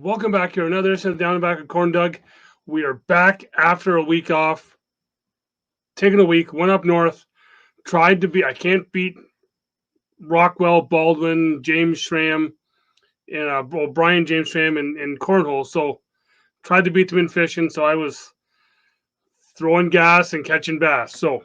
Welcome back here. Another edition of Down and Back at CornDoug. We are back after a week off. Taking a week, went up north. I can't beat Rockwell, Baldwin, James Schramm, and Brian James Schramm in Cornhole. So tried to beat them in fishing. So I was throwing gas and catching bass. So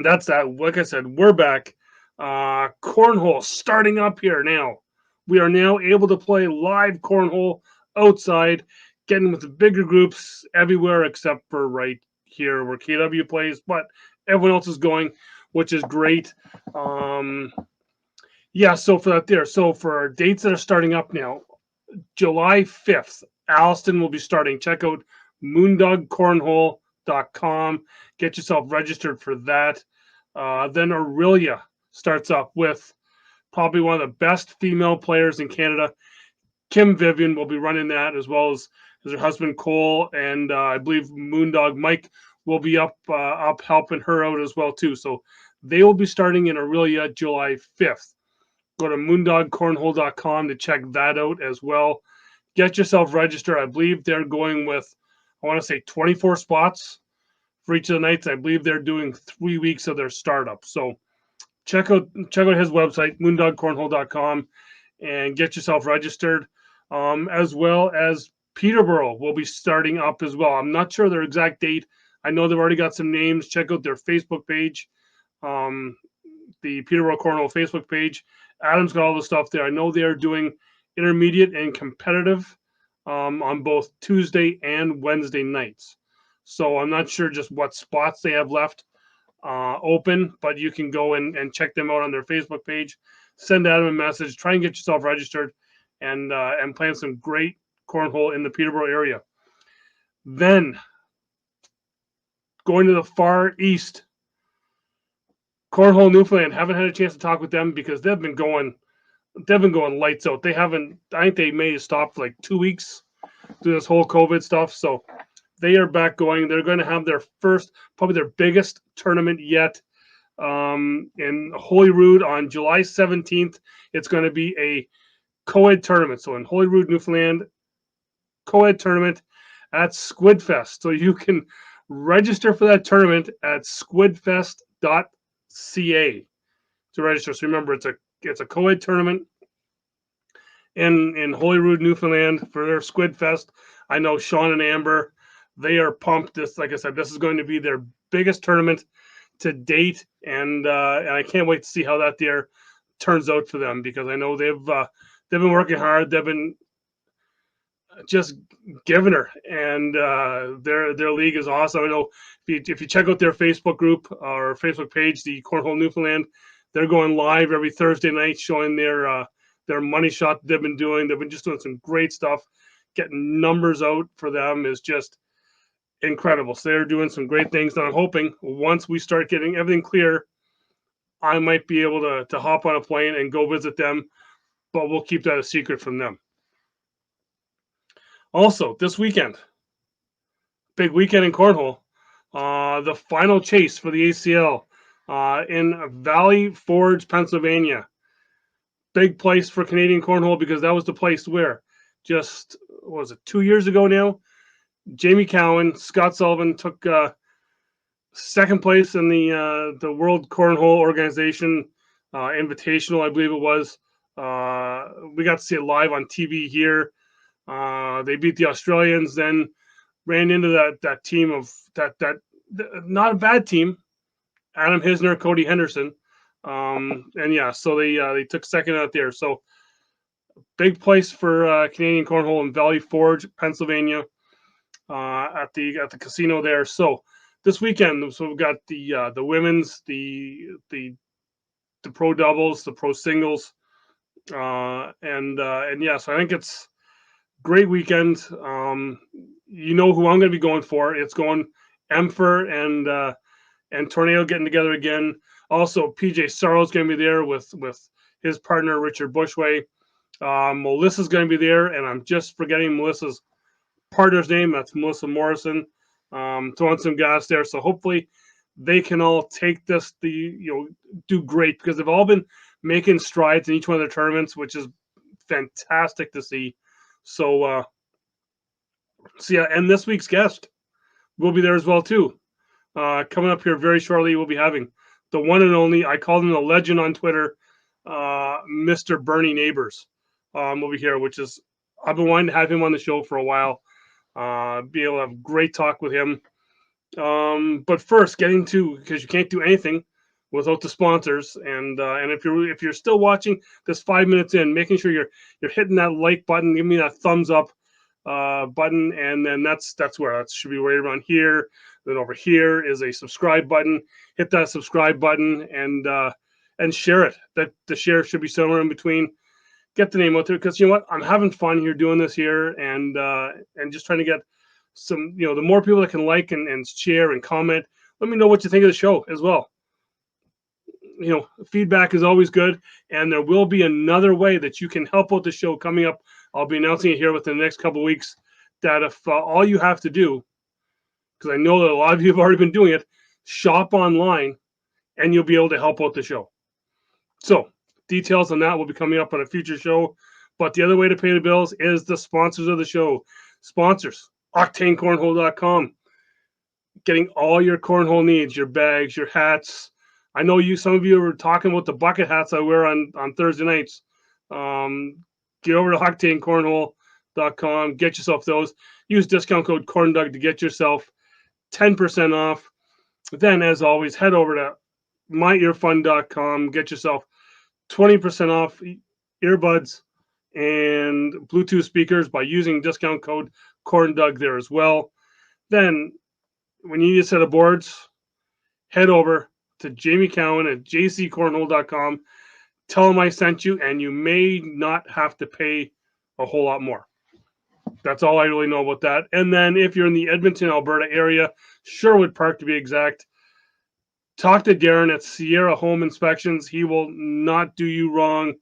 that's that. Like I said, we're back. Cornhole starting up here now. We are now able to play live cornhole outside, getting with the bigger groups everywhere except for right here where KW plays, but everyone else is going, which is great. So for that there. So for our dates that are starting up now, July 5th, Alliston will be starting. Check out moondogcornhole.com. Get yourself registered for that. Then Aurelia starts up with probably one of the best female players in Canada. Kim Vivian will be running that, as well as her husband Cole, and I believe Moondog Mike will be up helping her out as well too. So they will be starting in Aurelia July 5th. Go to moondogcornhole.com to check that out as well. Get yourself registered. I believe they're going with, I want to say 24 spots for each of the nights. I believe they're doing 3 weeks of their startup. So check out his website, moondogcornhole.com, and get yourself registered. As well as Peterbrough will be starting up as well. I'm not sure their exact date. I know they've already got some names. Check out their Facebook page, the Peterbrough Cornhole Facebook page. Adam's got all the stuff there. I know they are doing intermediate and competitive on both Tuesday and Wednesday nights. So I'm not sure just what spots they have left open, but you can go and check them out on their Facebook page. Send Adam a message. Try and get yourself registered and plan some great cornhole in the Peterborough area. Then going to the far east, Cornhole Newfoundland. Haven't had a chance to talk with them because they've been going lights out. They haven't. I think they may have stopped for like 2 weeks through this whole COVID stuff. So they are back going. They're going to have their first, probably their biggest tournament yet in Holyrood on July 17th. It's going to be a co-ed tournament. So in Holyrood, Newfoundland, co-ed tournament at Squidfest. So you can register for that tournament at squidfest.ca to register. So remember, it's a co-ed tournament in Holyrood, Newfoundland for their Squidfest. I know Sean and Amber, they are pumped. Like I said, this is going to be their biggest tournament to date, and I can't wait to see how that there turns out for them, because I know they've been working hard. They've been just giving her, and their league is awesome. I know if you check out their Facebook group or Facebook page, the Cornhole Newfoundland, they're going live every Thursday night showing their money shot that they've been doing. They've been just doing some great stuff. Getting numbers out for them is just incredible. So they're doing some great things. And I'm hoping once we start getting everything clear, I might be able to hop on a plane and go visit them, but we'll keep that a secret from them. Also, this weekend, big weekend in Cornhole, the final chase for the ACL in Valley Forge, Pennsylvania. Big place for Canadian Cornhole, because that was the place where just, 2 years ago now, Jamie Cowan, Scott Sullivan took second place in the World Cornhole Organization Invitational, I believe it was. We got to see it live on TV here. They beat the Australians, then ran into that team of that not a bad team. Adam Hisner, Cody Henderson, so they took second out there. So big place for Canadian Cornhole in Valley Forge, Pennsylvania, at the casino there. So this weekend, we've got the women's, the pro doubles, the pro singles, so I think it's great weekend. You know who I'm going to be going for. It's going Emfer and Tornado getting together again. Also, PJ Sorrell's going to be there with his partner, Richard Bushway. Melissa's going to be there, and I'm just forgetting Melissa's partner's name. That's Melissa Morrison. Throwing some gas there. So hopefully they can all take this, do great, because they've all been making strides in each one of their tournaments, which is fantastic to see. So yeah, and this week's guest will be there as well too. Coming up here very shortly, we'll be having the one and only, I call him the legend on Twitter, Mr. Bernie Nabors. Will be here, which is, I've been wanting to have him on the show for a while. Be able to have great talk with him. But first, getting to, because you can't do anything without the sponsors, and if you're still watching this 5 minutes in, making sure you're hitting that like button, give me that thumbs up button, and then that's where that should be right around here. Then over here is a subscribe button. Hit that subscribe button and share it. That the share should be somewhere in between. Get the name out there, because you know what, I'm having fun here doing this here, and just trying to get some, the more people that can like and share and comment. Let me know what you think of the show as well. Feedback is always good, and there will be another way that you can help out the show coming up. I'll be announcing it here within the next couple of weeks, that if all you have to do, because I know that a lot of you have already been doing it, shop online, and you'll be able to help out the show. So details on that will be coming up on a future show. But the other way to pay the bills is the sponsors of the show. Sponsors, OctaneCornhole.com. Getting all your cornhole needs, your bags, your hats. I know some of you were talking about the bucket hats I wear on Thursday nights. Get over to OctaneCornhole.com. Get yourself those. Use discount code CornDoug to get yourself 10% off. Then, as always, head over to myearfun.com. Get yourself 20% off earbuds and Bluetooth speakers by using discount code CornDoug there as well. Then, when you need a set of boards, head over to Jamie Cowan at jccornhole.com. Tell him I sent you, and you may not have to pay a whole lot more. That's all I really know about that. And then if you're in the Edmonton, Alberta area, Sherwood Park to be exact, talk to Darren at Sierra Home Inspections. He will not do you wrong.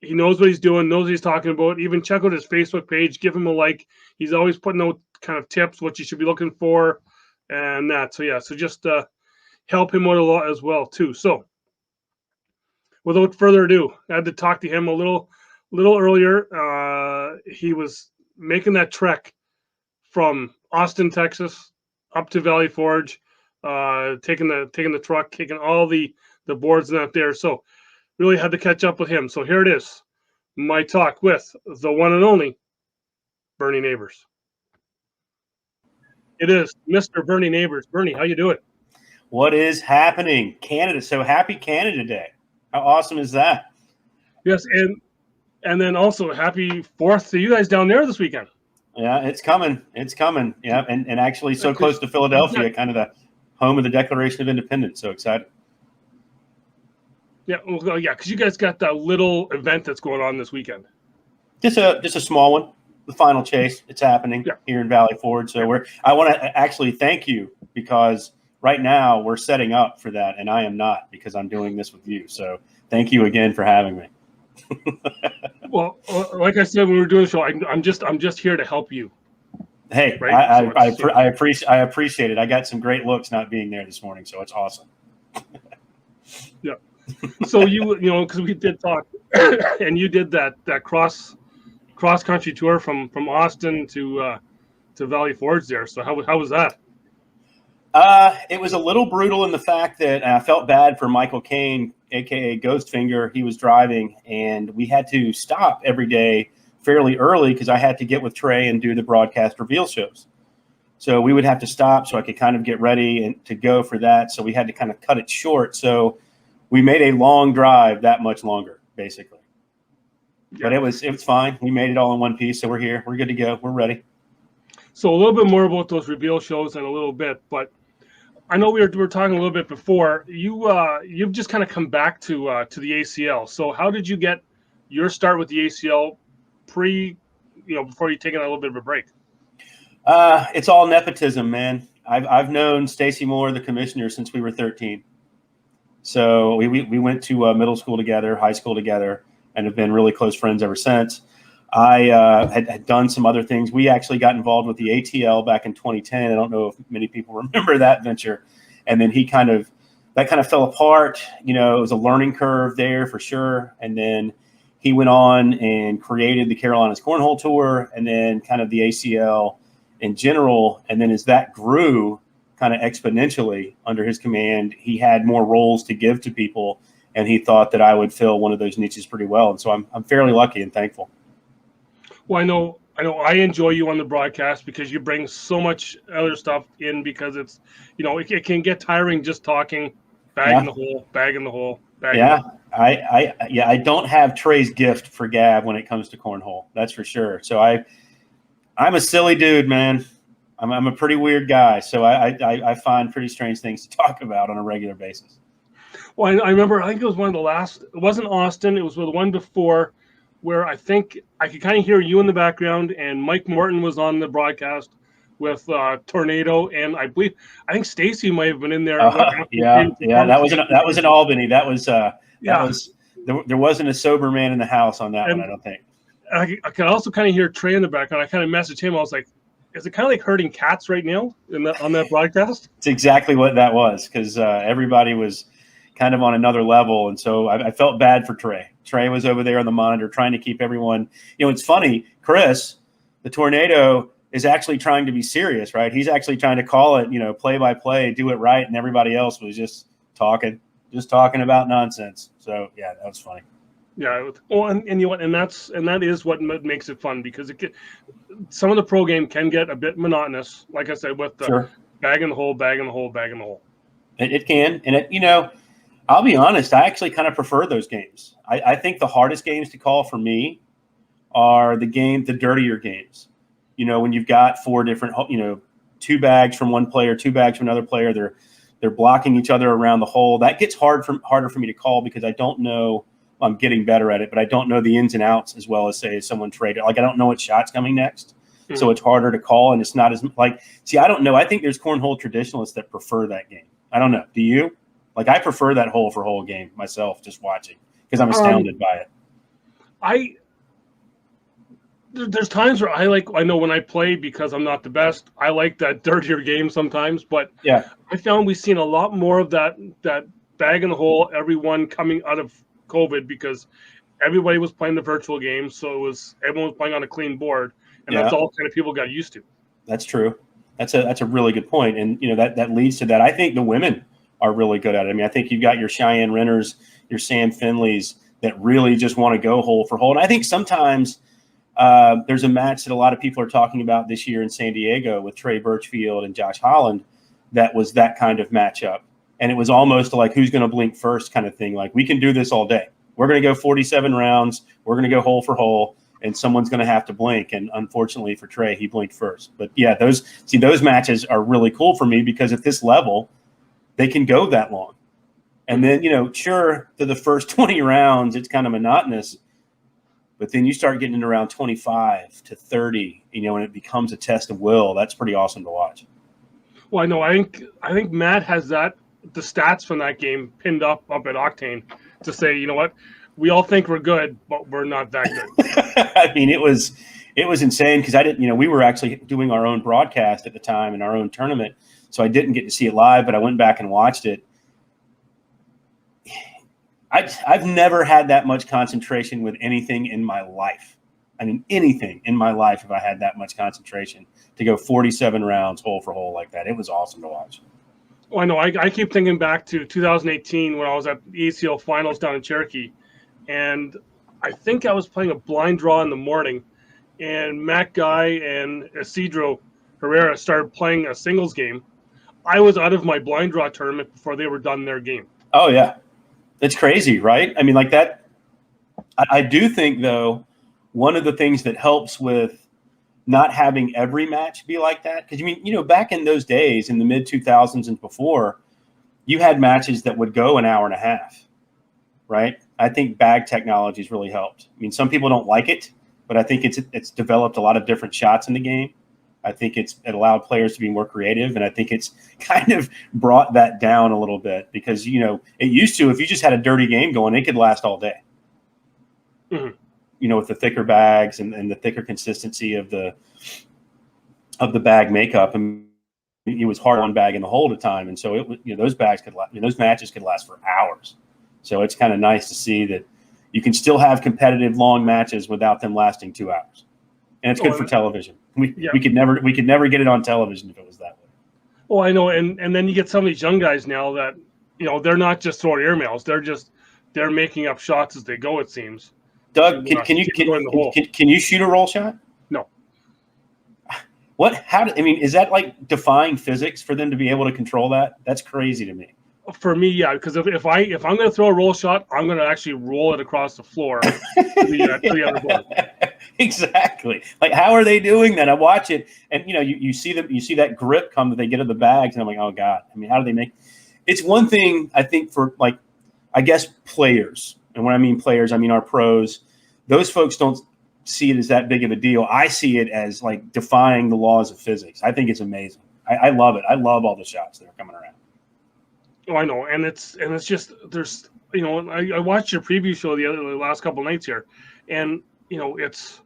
He knows what he's doing, knows what he's talking about. Even check out his Facebook page. Give him a like. He's always putting out kind of tips, what you should be looking for, and that. So, yeah, so just help him out a lot as well, too. So, without further ado, I had to talk to him a little earlier. He was making that trek from Austin, Texas, up to Valley Forge, taking the truck, taking all the boards and that there. So really had to catch up with him. So here it is, my talk with the one and only Bernie Nabors. It is Mr. Bernie Nabors. Bernie, how you doing? What is happening? Canada. So happy Canada Day. How awesome is that? Yes, and then also happy 4th to you guys down there this weekend. Yeah, it's coming. It's coming. Yeah, and actually so close to Philadelphia, kind of the home of the Declaration of Independence. So excited. Yeah, well, yeah, because you guys got that little event that's going on this weekend. Just a small one. The final chase. It's happening here in Valley Forge. So I want to actually thank you, because right now we're setting up for that, and I am not, because I'm doing this with you. So thank you again for having me. Well, like I said when we were doing the show, I'm just here to help you. Hey, right? I appreciate it. I got some great looks not being there this morning, so it's awesome. Yeah. So because we did talk, and you did that cross country tour from Austin to Valley Forge there. So how was that? It was a little brutal in the fact that I felt bad for Michael Kane, aka Ghostfinger. He was driving, and we had to stop every day fairly early because I had to get with Trey and do the broadcast reveal shows. So we would have to stop so I could kind of get ready and to go for that. So we had to kind of cut it short. So we made a long drive that much longer, basically. Yeah. But it was fine. We made it all in one piece. So we're here. We're good to go. We're ready. So a little bit more about those reveal shows in a little bit, but I know we were talking a little bit before. You've just kind of come back to the ACL. So how did you get your start with the ACL before you taken a little bit of a break? It's all nepotism, man. I've known Stacy Moore, the commissioner, since we were 13. So we went to middle school together, high school together, and have been really close friends ever since. I had done some other things. We actually got involved with the ATL back in 2010. I don't know if many people remember that venture. And then that kind of fell apart. It was a learning curve there for sure. And then he went on and created the Carolinas Cornhole Tour and then kind of the ACL in general. And then as that grew kind of exponentially under his command, he had more roles to give to people. And he thought that I would fill one of those niches pretty well. And so I'm fairly lucky and thankful. Well, I know I enjoy you on the broadcast because you bring so much other stuff in, because it's, it can get tiring just talking, bag in the hole, bag in the hole. Yeah, I don't have Trey's gift for gab when it comes to cornhole. That's for sure. So I'm a silly dude, man. I'm a pretty weird guy. So I find pretty strange things to talk about on a regular basis. Well, I remember, I think it was one of the last, it wasn't Austin, it was the one before, where I think I could kind of hear you in the background, and Mike Morton was on the broadcast with Tornado, and I think Stacy might have been in there. Yeah. That was in Albany. That was there wasn't a sober man in the house on that one, I don't think. I could also kind of hear Trey in the background. I kind of messaged him. I was like, is it kind of like herding cats right now on that broadcast? It's exactly what that was, because everybody was kind of on another level. And so I felt bad for Trey. Trey was over there on the monitor trying to keep everyone. It's funny, Chris, the Tornado, is actually trying to be serious, right? He's actually trying to call it, play by play, do it right. And everybody else was just talking about nonsense. So yeah, that was funny. Yeah. Well, and that is what makes it fun, because some of the pro game can get a bit monotonous. Like I said, with the bag in the hole, bag in the hole, bag in the hole. It can. And I'll be honest, I actually kind of prefer those games. I think the hardest games to call for me are the dirtier games. When you've got four different, 2 bags from one player, 2 bags from another player, they're blocking each other around the hole. That gets harder for me to call, because I don't know. I'm getting better at it, but I don't know the ins and outs as well as, say, someone traded. Like, I don't know what shot's coming next, so it's harder to call, and it's not as like. See, I don't know. I think there's cornhole traditionalists that prefer that game. I don't know. Do you? Like, I prefer that hole for hole game myself, just watching, because I'm astounded by it. There's times where I know when I play, because I'm not the best, I like that dirtier game sometimes, but yeah, I found we've seen a lot more of that bag in the hole, everyone coming out of COVID, because everybody was playing the virtual game, so everyone was playing on a clean board, and that's all kind of people got used to. That's true. That's a really good point, and that leads to that. I think the women are really good at it. I mean, I think you've got your Cheyenne Renners, your Sam Finleys that really just want to go hole for hole, and I think sometimes there's a match that a lot of people are talking about this year in San Diego with Trey Birchfield and Josh Holland that was that kind of matchup. And it was almost like who's going to blink first kind of thing. Like, we can do this all day. We're going to go 47 rounds. We're going to go hole for hole, and someone's going to have to blink. And unfortunately for Trey, he blinked first. But yeah, those matches are really cool for me, because at this level, they can go that long. And then, sure, to the first 20 rounds, it's kind of monotonous. But then you start getting into around 25 to 30, and it becomes a test of will. That's pretty awesome to watch. Well, I know. I think Matt has the stats from that game pinned up at Octane to say, you know what, we all think we're good, but we're not that good. I mean, it was insane, because I didn't, we were actually doing our own broadcast at the time in our own tournament, so I didn't get to see it live, but I went back and watched it. I've never had that much concentration with anything in my life. I mean, anything in my life, if I had that much concentration to go 47 rounds hole for hole like that. It was awesome to watch. Well, I know. I keep thinking back to 2018 when I was at the ACL finals down in Cherokee, and I think I was playing a blind draw in the morning, and Matt Guy and Isidro Herrera started playing a singles game. I was out of my blind draw tournament before they were done their game. Oh, yeah. It's crazy, right? I mean, like that. I do think, though, one of the things that helps with not having every match be like that, because, back in those days, in the mid-2000s and before, you had matches that would go an hour and a half, right? I think bag technology has really helped. I mean, some people don't like it, but I think it's developed a lot of different shots in the game. I think it allowed players to be more creative, and I think it's kind of brought that down a little bit, because, it used to, if you just had a dirty game going, it could last all day. Mm-hmm. With the thicker bags and the thicker consistency of the bag makeup, and it was hard on bag in the hole at a time, and so those bags those matches could last for hours. So it's kind of nice to see that, you can still have competitive long matches without them lasting 2 hours, and it's good for television. We could never get it on television if it was that way. Oh, I know, and then you get some of these young guys now that they're not just throwing airmails; they're making up shots as they go. It seems. Doug, can you shoot a roll shot? No. What? Is that like defying physics for them to be able to control that? That's crazy to me. For me, yeah, because if I'm going to throw a roll shot, I'm going to actually roll it across the floor to the other board. Exactly. Like, how are they doing that? I watch it, and you see that grip come that they get in the bags, and I'm like, oh god. How do they make? It's one thing I think for I guess players, and when I mean players, I mean our pros. Those folks don't see it as that big of a deal. I see it as like defying the laws of physics. I think it's amazing. I love it. I love all the shots that are coming around. Oh, I know, and it's just there's I watched your preview show the last couple nights here, and it's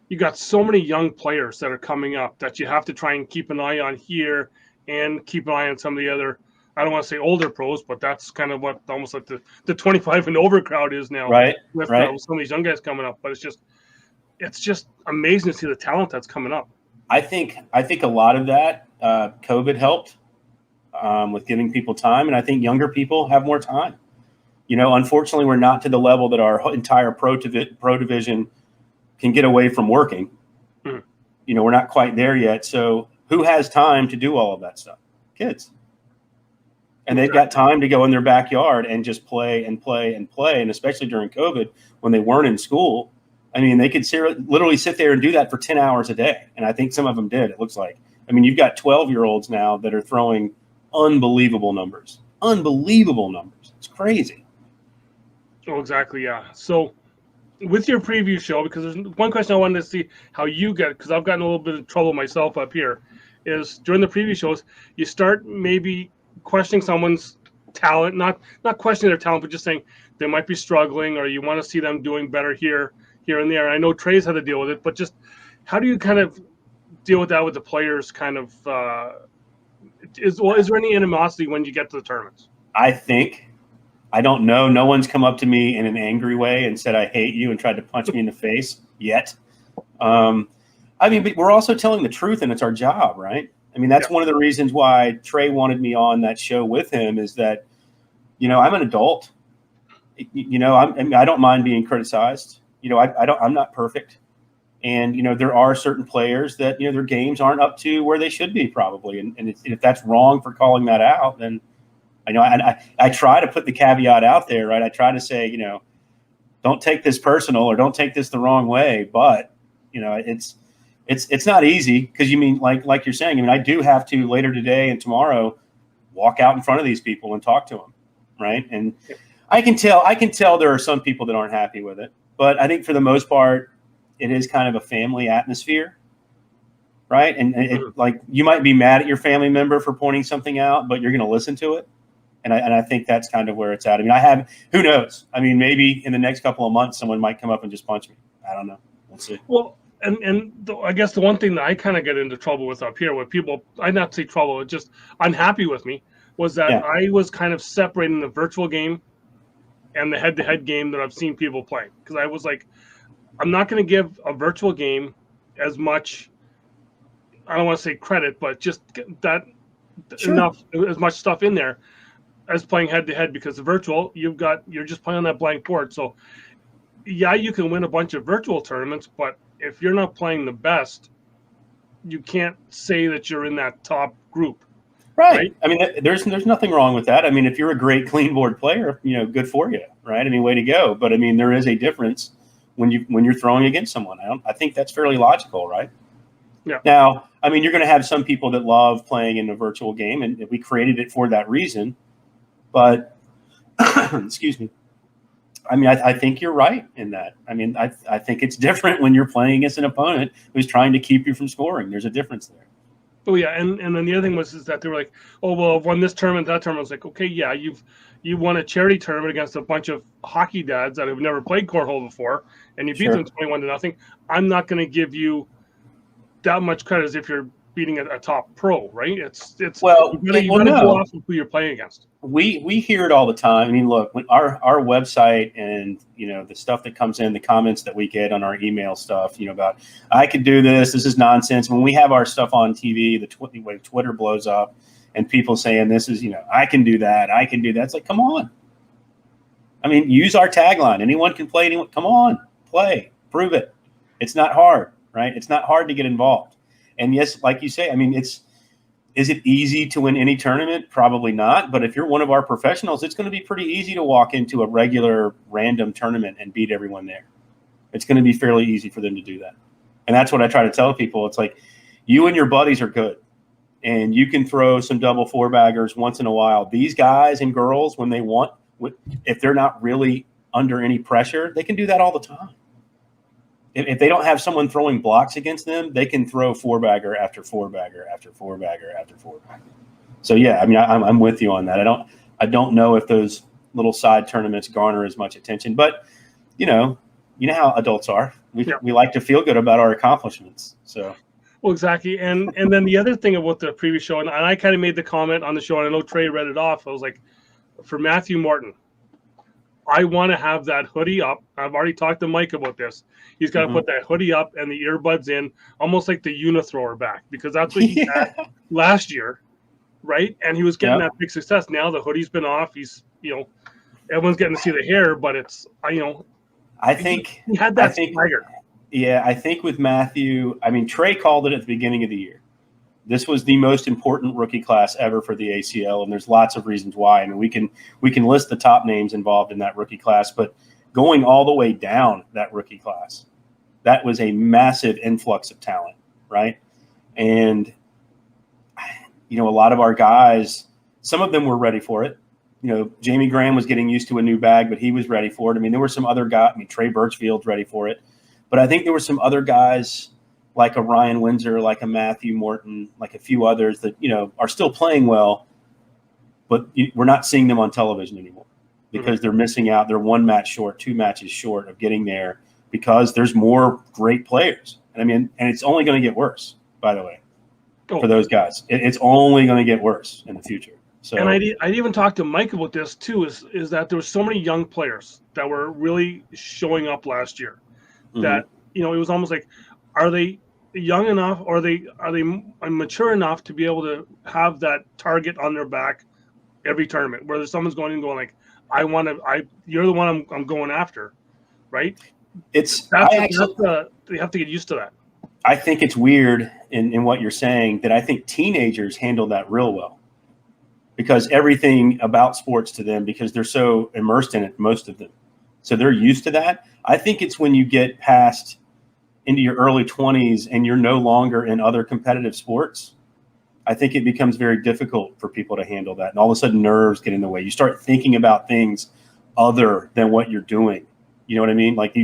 you got so many young players that are coming up that you have to try and keep an eye on here and keep an eye on some of the other. I don't want to say older pros, but that's kind of what almost like the 25 and over crowd is now. Right. With some of these young guys coming up, but it's just amazing to see the talent that's coming up. I think a lot of that COVID helped. With giving people time, and I think younger people have more time. Unfortunately, we're not to the level that our entire pro division can get away from working. We're not quite there yet. So who has time to do all of that stuff? Kids. And they've got time to go in their backyard and just play and play and play. And especially during COVID, when they weren't in school, they could literally sit there and do that for 10 hours a day. And I think some of them did, it looks like. You've got 12-year-olds now that are throwing unbelievable numbers. It's crazy. Oh, exactly. Yeah. So with your preview show, because there's one question I wanted to see how you get, because I've gotten a little bit of trouble myself up here, is during the preview shows, you start maybe questioning someone's talent, not questioning their talent, but just saying they might be struggling, or you want to see them doing better here and there. I know Trey's had to deal with it, but just how do you kind of deal with that with the players kind of is there any animosity when you get to the tournaments? I don't know. No one's come up to me in an angry way and said, I hate you, and tried to punch me in the face yet. But we're also telling the truth, and it's our job, right? That's one of the reasons why Trey wanted me on that show with him, is that, I'm an adult. I don't mind being criticized. I'm not perfect. And, there are certain players that, their games aren't up to where they should be probably. And if that's wrong for calling that out, then I try to put the caveat out there, right? I try to say, don't take this personal, or don't take this the wrong way. But, it's not easy, because like you're saying, I do have to later today and tomorrow walk out in front of these people and talk to them. Right. And I can tell there are some people that aren't happy with it, but I think for the most part, it is kind of a family atmosphere, right? And you might be mad at your family member for pointing something out, but you're going to listen to it. And I think that's kind of where it's at. Who knows? maybe in the next couple of months, someone might come up and just punch me. I don't know. We'll see. Well, I guess the one thing that I kind of get into trouble with up here, with people, I'd not say trouble, just unhappy with me, was that I was kind of separating the virtual game and the head-to-head game that I've seen people play. Because I was like, I'm not going to give a virtual game as much, I don't want to say credit, but just that enough, as much stuff in there as playing head-to-head, because the virtual, you're just playing on that blank board. So, yeah, you can win a bunch of virtual tournaments, but if you're not playing the best, you can't say that you're in that top group. Right. There's nothing wrong with that. If you're a great clean board player, good for you, right? Way to go. But there is a difference when you're throwing against someone. I think that's fairly logical, right? Yeah. Now, you're going to have some people that love playing in a virtual game, and we created it for that reason. But excuse me. I think you're right in that. I think it's different when you're playing against an opponent who's trying to keep you from scoring. There's a difference there. Oh yeah, and then the other thing is that they were like, oh well, I've won this tournament, that tournament. I was like, okay, yeah, you won a charity tournament against a bunch of hockey dads that have never played cornhole before, and you beat them 21-0. I'm not going to give you that much credit as if you're beating a top pro, right? It's Well, you gotta no. go off of who you're playing against. We hear it all the time. I mean, look, when our website and the stuff that comes in, the comments that we get on our email stuff, about I could do this. This is nonsense. When we have our stuff on TV, when Twitter blows up, and people saying this is I can do that. I can do that. It's like, come on. I mean, use our tagline. Anyone can play. Anyone, come on, play, prove it. It's not hard, right? It's not hard to get involved. And yes, like you say, I mean, is it easy to win any tournament? Probably not. But if you're one of our professionals, it's going to be pretty easy to walk into a regular random tournament and beat everyone there. It's going to be fairly easy for them to do that. And that's what I try to tell people. It's like you and your buddies are good, and you can throw some double four-baggers once in a while. These guys and girls, when they want, if they're not really under any pressure, they can do that all the time. If they don't have someone throwing blocks against them, they can throw four-bagger after four-bagger after four-bagger after four-bagger. So yeah, I mean, I'm with you on that. I don't know if those little side tournaments garner as much attention, but you know how adults are. We like to feel good about our accomplishments. So. Well, exactly, and then the other thing about the previous show, and I kind of made the comment on the show, and I know Trey read it off. I was like, for Matthew Morton, I want to have that hoodie up. I've already talked to Mike about this. He's got to put that hoodie up and the earbuds in, almost like the Unithrower back, because that's what he had last year, right? And he was getting that big success. Now the hoodie's been off. He's, everyone's getting to see the hair, but it's, I think he had that swagger. Yeah, I think with Matthew, I mean, Trey called it at the beginning of the year. This was the most important rookie class ever for the ACL, and there's lots of reasons why. I mean, we can list the top names involved in that rookie class, but going all the way down that rookie class, that was a massive influx of talent, right? And a lot of our guys, some of them were ready for it. Jamie Graham was getting used to a new bag, but he was ready for it. I mean, there were some other guys. I mean, Trey Birchfield's ready for it, but I think there were some other guys like a Ryan Windsor, like a Matthew Morton, like a few others that, are still playing well, but we're not seeing them on television anymore because they're missing out. They're 1 match short, 2 matches short of getting there because there's more great players. And I mean, and it's only going to get worse, by the way, for those guys. It's only going to get worse in the future. So, and I'd even talked to Mike about this too, is that there were so many young players that were really showing up last year that, it was almost like, are they young enough, or are they mature enough to be able to have that target on their back every tournament, where someone's going and going like, you're the one I'm going after, right? They have to get used to that. I think it's weird in what you're saying that I think teenagers handle that real well because everything about sports to them, because they're so immersed in it, most of them. So they're used to that. I think it's when you get past into your early 20s and you're no longer in other competitive sports, I think it becomes very difficult for people to handle that. And all of a sudden nerves get in the way. You start thinking about things other than what you're doing. You know what I mean? Like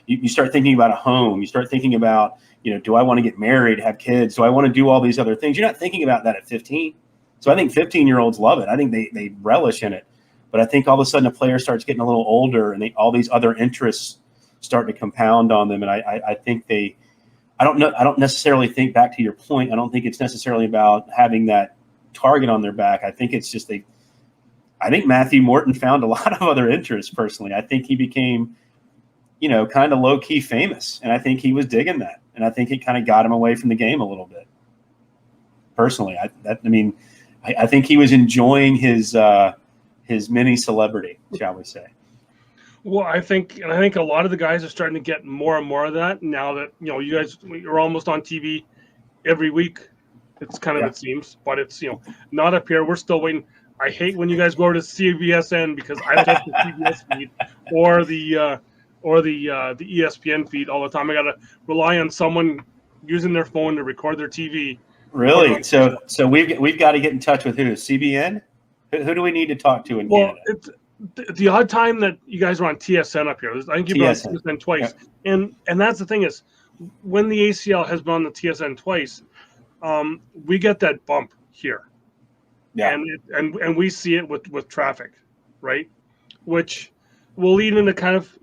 you start thinking about a home. You start thinking about, do I want to get married, have kids? Do I want to do all these other things? You're not thinking about that at 15. So I think 15-year-olds love it. I think they relish in it. But I think all of a sudden a player starts getting a little older and all these other interests start to compound on them. And I think I don't necessarily think, back to your point, I don't think it's necessarily about having that target on their back. I think it's just I think Matthew Morton found a lot of other interests personally. I think he became, kind of low key famous. And I think he was digging that. And I think it kind of got him away from the game a little bit. Personally, I think he was enjoying his mini celebrity, shall we say. Well, I think a lot of the guys are starting to get more and more of that now that, you guys are almost on TV every week. It's kind of, it seems, but it's, not up here. We're still waiting. I hate when you guys go over to CBSN because I don't have the CBS feed or the ESPN feed all the time. I got to rely on someone using their phone to record their TV. Really? So we've got to get in touch with who? CBN? Who do we need to talk to in Canada? It's the odd time that you guys are on TSN up here. I think you've been on TSN twice. Yeah. And that's the thing is, when the ACL has been on the TSN twice, we get that bump here. Yeah. And we see it with traffic, right? Which will lead into kind of,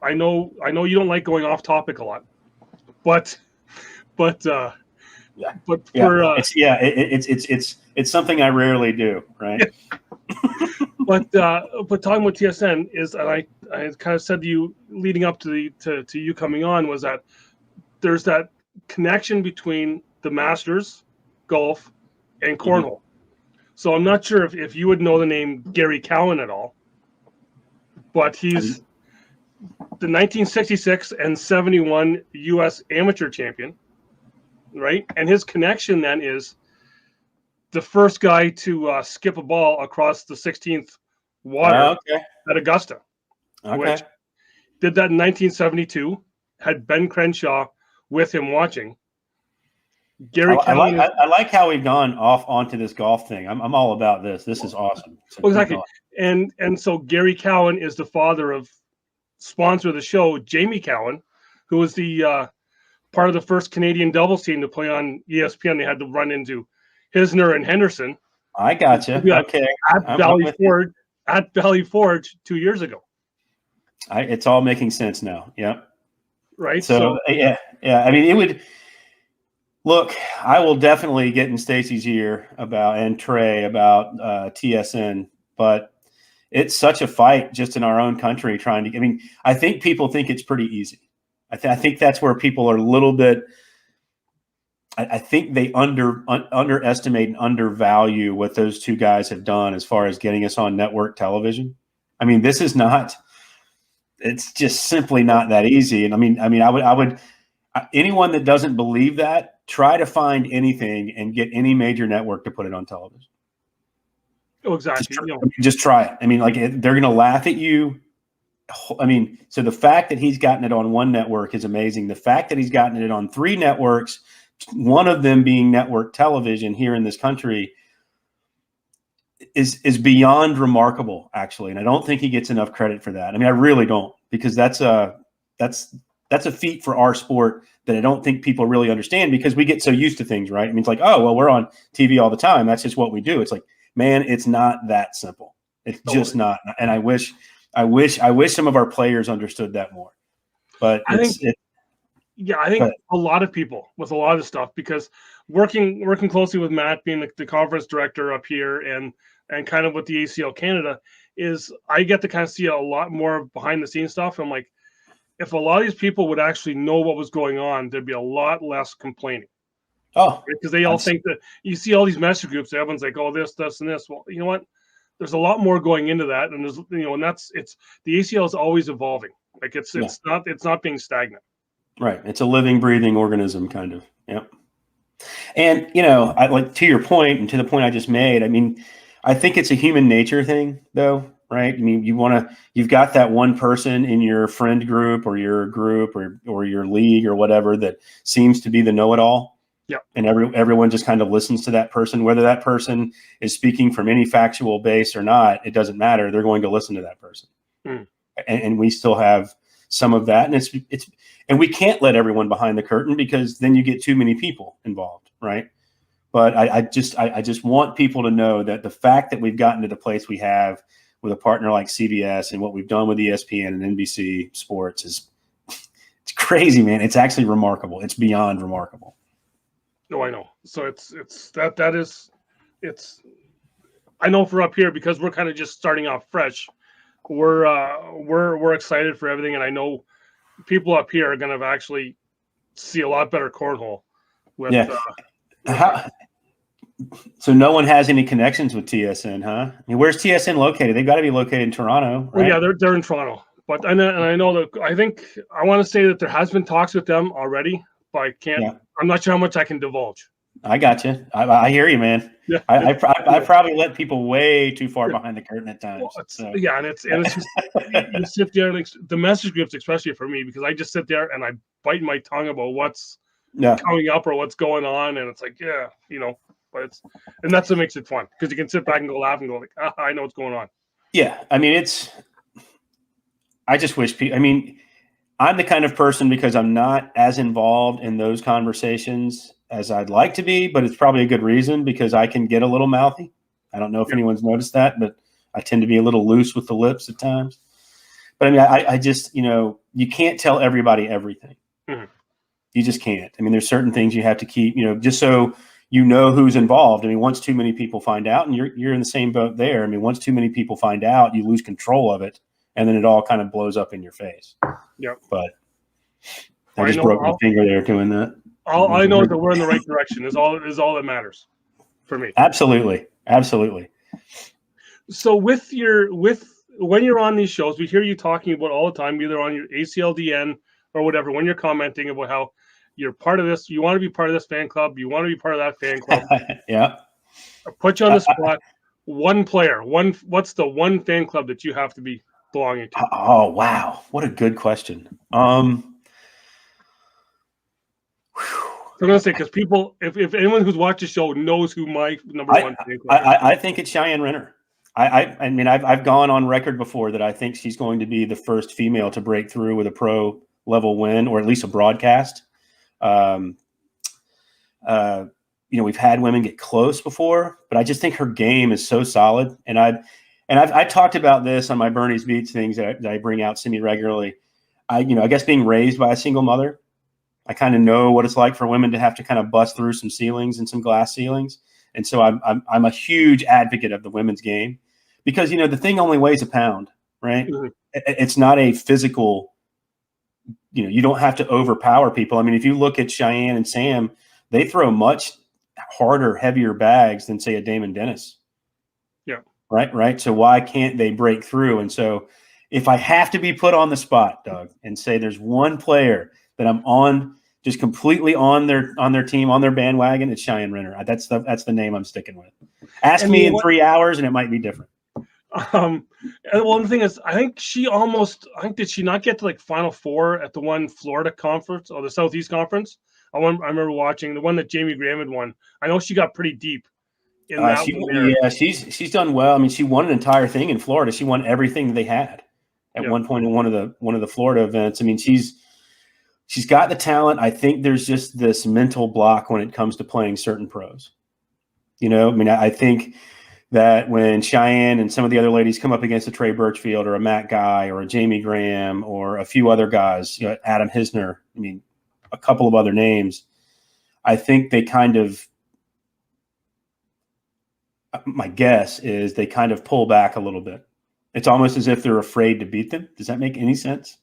I know you don't like going off topic a lot, but Yeah. But Yeah. for It's something I rarely do, right? but talking with TSN is, and I kind of said to you leading up to to you coming on, was that there's that connection between the Masters, golf, and cornhole. So I'm not sure if you would know the name Gary Cowan at all, but he's the 1966 and 71 U.S. amateur champion, right? And his connection then is the first guy to skip a ball across the 16th water at Augusta, which did that in 1972, had Ben Crenshaw with him watching. Gary Cowan I like how we've gone off onto this golf thing. I'm all about this. This is awesome. So exactly. And so Gary Cowan is the father of sponsor of the show, Jamie Cowan, who was the part of the first Canadian doubles team to play on ESPN. They had to run into Hisner and Henderson. I gotcha. Okay. At Valley Forge 2 years ago. It's all making sense now. Yeah. Right. So yeah. I mean, it would look. I will definitely get in Stacy's ear and Trey about TSN, but it's such a fight just in our own country trying to. I mean, I think people think it's pretty easy. I think that's where people are a little bit. I think they underestimate and undervalue what those two guys have done as far as getting us on network television. I mean, this is not. It's just simply not that easy. And I mean, I would anyone that doesn't believe that, try to find anything and get any major network to put it on television. Oh, exactly. Just try it. I mean, like they're going to laugh at you. I mean, so the fact that he's gotten it on one network is amazing. The fact that he's gotten it on 3 networks, one of them being network television here in this country, is beyond remarkable, actually. And I don't think he gets enough credit for that. I mean, I really don't, because that's a feat for our sport that I don't think people really understand, because we get so used to things, right? I mean, it's like, oh, well, we're on TV all the time. That's just what we do. It's like, man, it's not that simple. It's just not. And I wish some of our players understood that more. But I think a lot of people with a lot of stuff, because working closely with Matt, being the conference director up here, and kind of with the ACL Canada, is I get to kind of see a lot more behind the scenes stuff. I'm like, if a lot of these people would actually know what was going on, there'd be a lot less complaining. Oh, because they all think that you see all these message groups, everyone's like, oh, this, and this. Well, you know what? There's a lot more going into that, and there's and it's the ACL is always evolving. Like it's not being stagnant. Right. It's a living, breathing organism, kind of. Yep. And I like, to your point and to the point I just made. I mean, I think it's a human nature thing, though, right? I mean, you've got that one person in your friend group or your group or your league or whatever that seems to be the know-it-all. Yeah. And everyone just kind of listens to that person, whether that person is speaking from any factual base or not. It doesn't matter. They're going to listen to that person. And we still have some of that, and and we can't let everyone behind the curtain, because then you get too many people involved, right? But I just want people to know that the fact that we've gotten to the place we have with a partner like CBS and what we've done with ESPN and NBC Sports it's crazy, man. It's actually remarkable. It's beyond remarkable. No, I know. So I know for up here, because we're kind of just starting off fresh, we're excited for everything, and I know people up here are going to actually see a lot better cornhole. So no one has any connections with TSN, huh? I mean, where's TSN located? They've got to be located in Toronto, right? Well, yeah, they're in Toronto, but I know that I want to say that there has been talks with them already, but I can't. Yeah. I'm not sure how much I can divulge. I got you. I hear you, man. Yeah. I probably let people way too far behind the curtain at times. Well, yeah, and it's just you sit there, like the message groups, especially for me, because I just sit there and I bite my tongue about what's coming up or what's going on, and it's like, but that's what makes it fun, because you can sit back and go laugh and go like, I know what's going on. Yeah, I mean, I just wish people. I mean, I'm the kind of person, because I'm not as involved in those conversations as I'd like to be, but it's probably a good reason, because I can get a little mouthy. I don't know if anyone's noticed that, but I tend to be a little loose with the lips at times. But I mean, I just, you can't tell everybody everything. Mm-hmm. You just can't. I mean, there's certain things you have to keep, just so you know who's involved. I mean, once too many people find out, and you're in the same boat there. I mean, once too many people find out, you lose control of it, and then it all kind of blows up in your face. Yep. But I just broke my finger there doing that. All I know is that we're in the right direction. Is all that matters for me. Absolutely. So when you're on these shows, we hear you talking about all the time, either on your ACLDN or whatever, when you're commenting about how you're part of this, you want to be part of this fan club, you want to be part of that fan club. Yeah. I put you on the spot. One player, what's the one fan club that you have to be belonging to? Oh, wow. What a good question. I'm going to say, because people, if anyone who's watched the show knows who my number one fan club is. I think it's Cheyenne Renner. I mean, I've gone on record before that I think she's going to be the first female to break through with a pro level win, or at least a broadcast. We've had women get close before, but I just think her game is so solid. And I've talked about this on my Bernie's Beats things that I bring out semi-regularly. I guess being raised by a single mother, I kind of know what it's like for women to have to kind of bust through some ceilings and some glass ceilings. And so I'm a huge advocate of the women's game, because, the thing only weighs a pound, right? Mm-hmm. It's not a physical, you don't have to overpower people. I mean, if you look at Cheyenne and Sam, they throw much harder, heavier bags than, say, a Damon Dennis. Yeah. Right. So why can't they break through? And so if I have to be put on the spot, Doug, and say there's one player that I'm on, just completely on their team, on their bandwagon, it's Cheyenne Renner. That's the name I'm sticking with. Ask me in 3 hours and it might be different. And one thing is, I think did she not get to like Final Four at the one Florida conference or the Southeast Conference? I remember watching the one that Jamie Graham had won. I know she got pretty deep in that one. Yeah, she's done well. I mean, she won an entire thing in Florida. She won everything that they had at one point in one of the Florida events. I mean, she's got the talent. I think there's just this mental block when it comes to playing certain pros. I mean, I think that when Cheyenne and some of the other ladies come up against a Trey Birchfield or a Matt Guy or a Jamie Graham or a few other guys, Adam Hisner, I mean, a couple of other names, I think they kind of, my guess is they kind of pull back a little bit. It's almost as if they're afraid to beat them. Does that make any sense?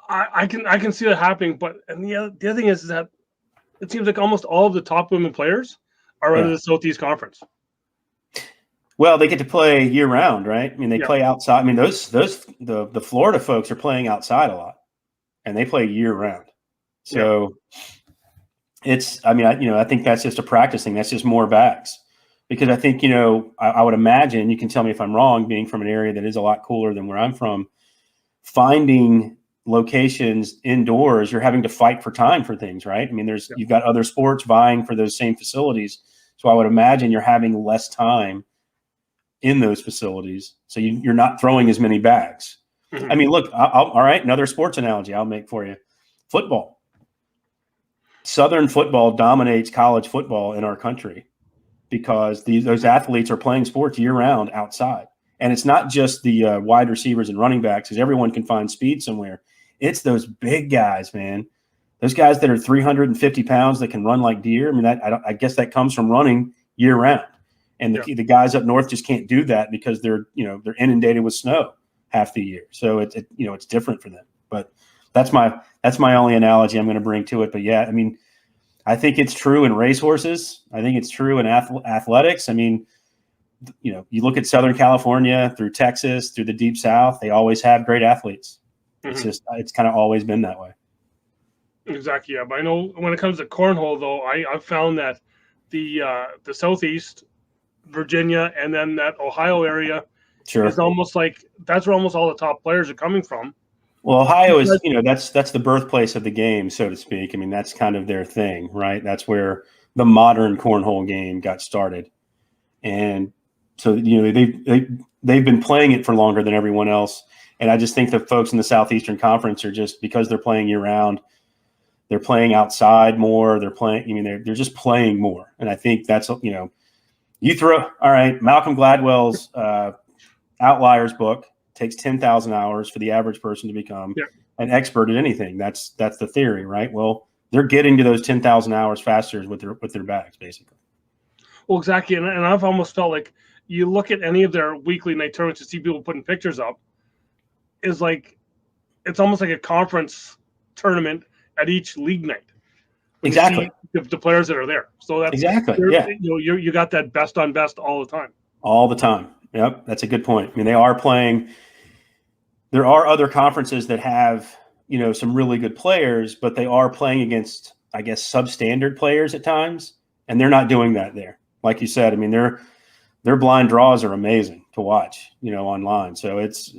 I can see that happening, but the other thing is that it seems like almost all of the top women players are in the Southeast Conference. Well, they get to play year round, right? I mean, they play outside. I mean, the Florida folks are playing outside a lot, and they play year round. So I think that's just a practice thing. That's just more bags, because I think, I would imagine, you can tell me if I'm wrong, being from an area that is a lot cooler than where I'm from, finding locations indoors, you're having to fight for time for things, right? I mean, you've got other sports vying for those same facilities. So I would imagine you're having less time in those facilities. So you're not throwing as many bags. Mm-hmm. I mean, look, all right, another sports analogy I'll make for you. Football. Southern football dominates college football in our country because those athletes are playing sports year-round outside. And it's not just the wide receivers and running backs, because everyone can find speed somewhere. It's those big guys, man. Those guys that are 350 pounds that can run like deer. I mean, I guess that comes from running year-round. And the guys up north just can't do that because they're inundated with snow half the year. So it's different for them. But that's my only analogy I'm going to bring to it. But yeah, I mean, I think it's true in racehorses. I think it's true in athletics. I mean, you look at Southern California through Texas, through the Deep South, they always have great athletes. Mm-hmm. It's kind of always been that way. Exactly. Yeah. But I know when it comes to cornhole, though, I've found that the Southeast, Virginia, and then that Ohio area is almost like that's where almost all the top players are coming from. Well, Ohio is, that's the birthplace of the game, so to speak. I mean, that's kind of their thing, right? That's where the modern cornhole game got started. And so, they've been playing it for longer than everyone else. And I just think the folks in the Southeastern Conference are just, because they're playing year round, they're playing outside more. They're playing, they're just playing more. And I think that's, you throw, all right, Malcolm Gladwell's Outliers book takes 10,000 hours for the average person to become an expert at anything. That's the theory, right? Well, they're getting to those 10,000 hours faster with their bags, basically. Well, exactly. And I've almost felt like you look at any of their weekly night tournaments to see people putting pictures up, is like it's almost like a conference tournament at each league night. Exactly. The players that are there. So that's exactly. Yeah. You got that best on best all the time. All the time. Yep. That's a good point. I mean, they are playing. There are other conferences that have, some really good players, but they are playing against, I guess, substandard players at times. And they're not doing that there. Like you said, I mean, their blind draws are amazing to watch, online. So it's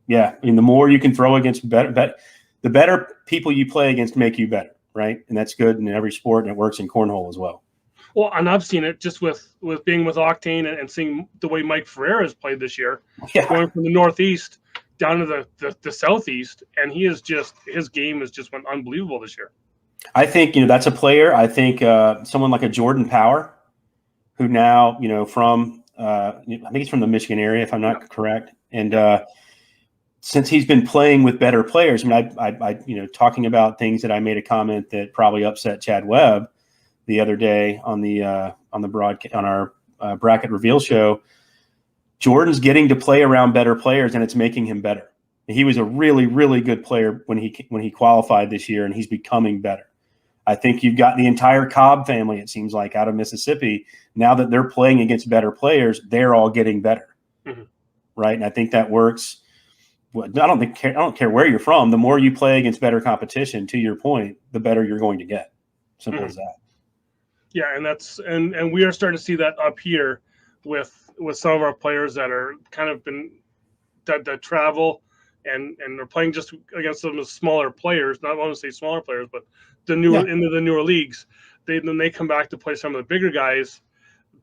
yeah. I mean, the more you can throw against the better people you play against make you better. Right. And that's good in every sport, and it works in cornhole as well. Well, and I've seen it just with being with Octane and seeing the way Mike Ferrer has played this year, going from the Northeast down to the Southeast. And his game has just went unbelievable this year. I think, that's a player. I think someone like a Jordan Power, who now, from, I think he's from the Michigan area, if I'm not correct. And since he's been playing with better players, I mean, I talking about things that I made a comment that probably upset Chad Webb the other day on the broadcast, on our bracket reveal show. Jordan's getting to play around better players, and it's making him better. He was a really, really good player when he qualified this year, and he's becoming better. I think you've got the entire Cobb family, it seems like, out of Mississippi. Now that they're playing against better players, they're all getting better, right? And I think that works. I don't care where you're from. The more you play against better competition, to your point, the better you're going to get. Simple as that. Yeah, and we are starting to see that up here with some of our players that are kind of been that travel and they're playing just against some of the smaller players. Not want to say smaller players, but into the newer leagues. Then they come back to play some of the bigger guys.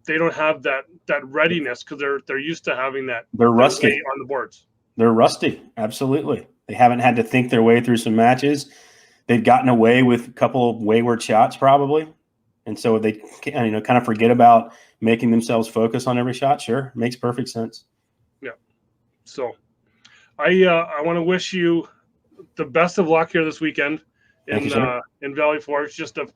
They don't have that readiness because they're used to having that. They're rusty on the boards. They're rusty. Absolutely. They haven't had to think their way through some matches. They've gotten away with a couple of wayward shots probably. And so they kind of forget about making themselves focus on every shot. Sure. Makes perfect sense. Yeah. So I want to wish you the best of luck here this weekend in Valley Forge, just of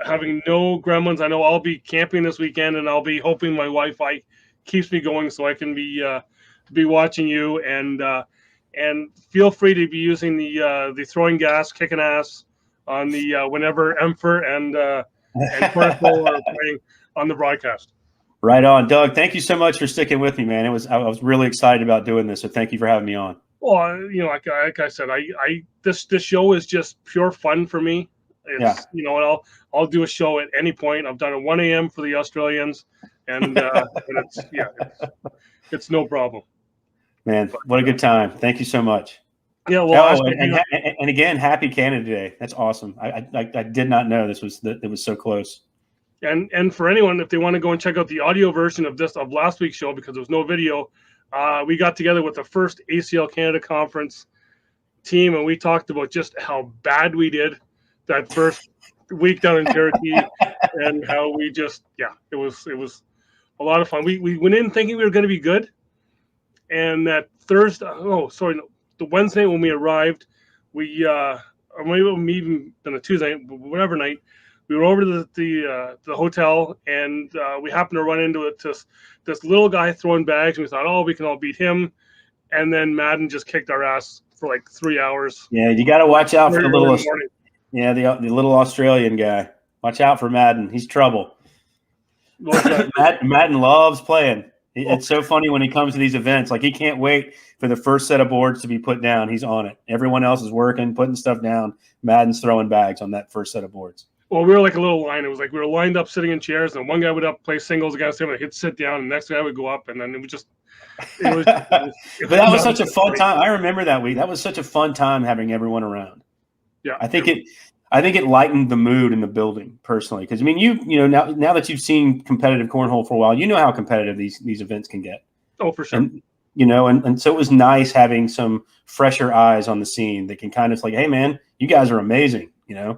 having no gremlins. I know I'll be camping this weekend, and I'll be hoping my Wi-Fi keeps me going so I can be watching you, and feel free to be using the throwing gas, kicking ass on the whenever Emfer and Cornhole are playing on the broadcast. Right on, Doug. Thank you so much for sticking with me, man. I was really excited about doing this, so thank you for having me on. Well, like I said, this show is just pure fun for me. It's, I'll do a show at any point. I've done it 1 a.m. for the Australians, and it's no problem. Man, what a good time! Thank you so much. Yeah, well, and again, happy Canada Day. That's awesome. I did not know it was so close. And for anyone, if they want to go and check out the audio version of last week's show, because there was no video, we got together with the first ACL Canada Conference team, and we talked about just how bad we did that first week down in Cherokee, and how we just it was a lot of fun. We went in thinking we were going to be good, and that the Wednesday when we arrived, or maybe even on a Tuesday, whatever night, we were over to the hotel, and we happened to run into this little guy throwing bags, and we thought, we can all beat him. And then Madden just kicked our ass for like 3 hours. Yeah, you got to watch out for the little Australian guy. Watch out for Madden. He's trouble. Madden loves playing. It's so funny when he comes to these events. Like, he can't wait for the first set of boards to be put down. He's on it. Everyone else is working, putting stuff down. Madden's throwing bags on that first set of boards. Well, we were like a little line. It was like we were lined up sitting in chairs, and one guy would play singles against him, and he'd sit down, and the next guy would go up, and then it was just but that was such a fun time. I remember that week. That was such a fun time having everyone around. Yeah. I think it lightened the mood in the building personally. Because I mean, now that you've seen competitive cornhole for a while, you know how competitive these events can get. Oh, for sure. And so it was nice having some fresher eyes on the scene that can kind of like, hey man, you guys are amazing, and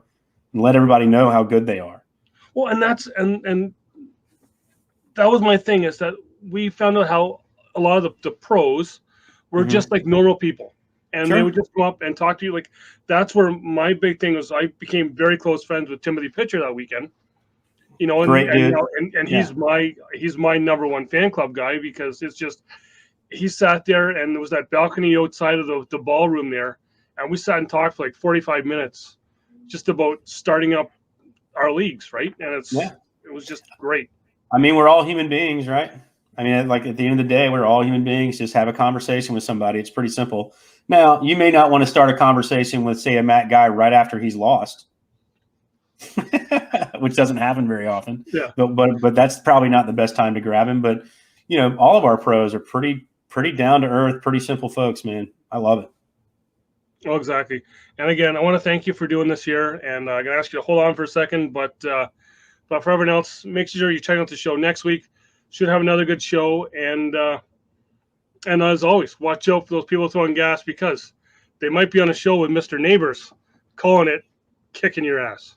let everybody know how good they are. Well, and and that was my thing, is that we found out how a lot of the pros were just like normal people. and Sure. they would just come up and talk to you. Like, that's where my big thing was. I became very close friends with Timothy Pitcher that weekend. You know, and Great dude. and Yeah. he's my number one fan club guy, because it's just, he sat there, and there was that balcony outside of the ballroom there, and we sat and talked for like 45 minutes just about starting up our leagues, right? And it was just great. I mean, we're all human beings, right? I mean, like, at the end of the day, we're all human beings. Just have a conversation with somebody. It's pretty simple. Now, you may not want to start a conversation with, say, a Matt Guy right after he's lost, which doesn't happen very often. Yeah. But that's probably not the best time to grab him. But, you know, all of our pros are pretty down to earth, pretty simple folks, man. I love it. Oh, exactly. And again, I want to thank you for doing this here, and I'm going to ask you to hold on for a second, but for everyone else, make sure you check out the show next week. Should have another good show, and as always, watch out for those people throwing gas, because they might be on a show with Mr. Nabors, calling it kicking your ass.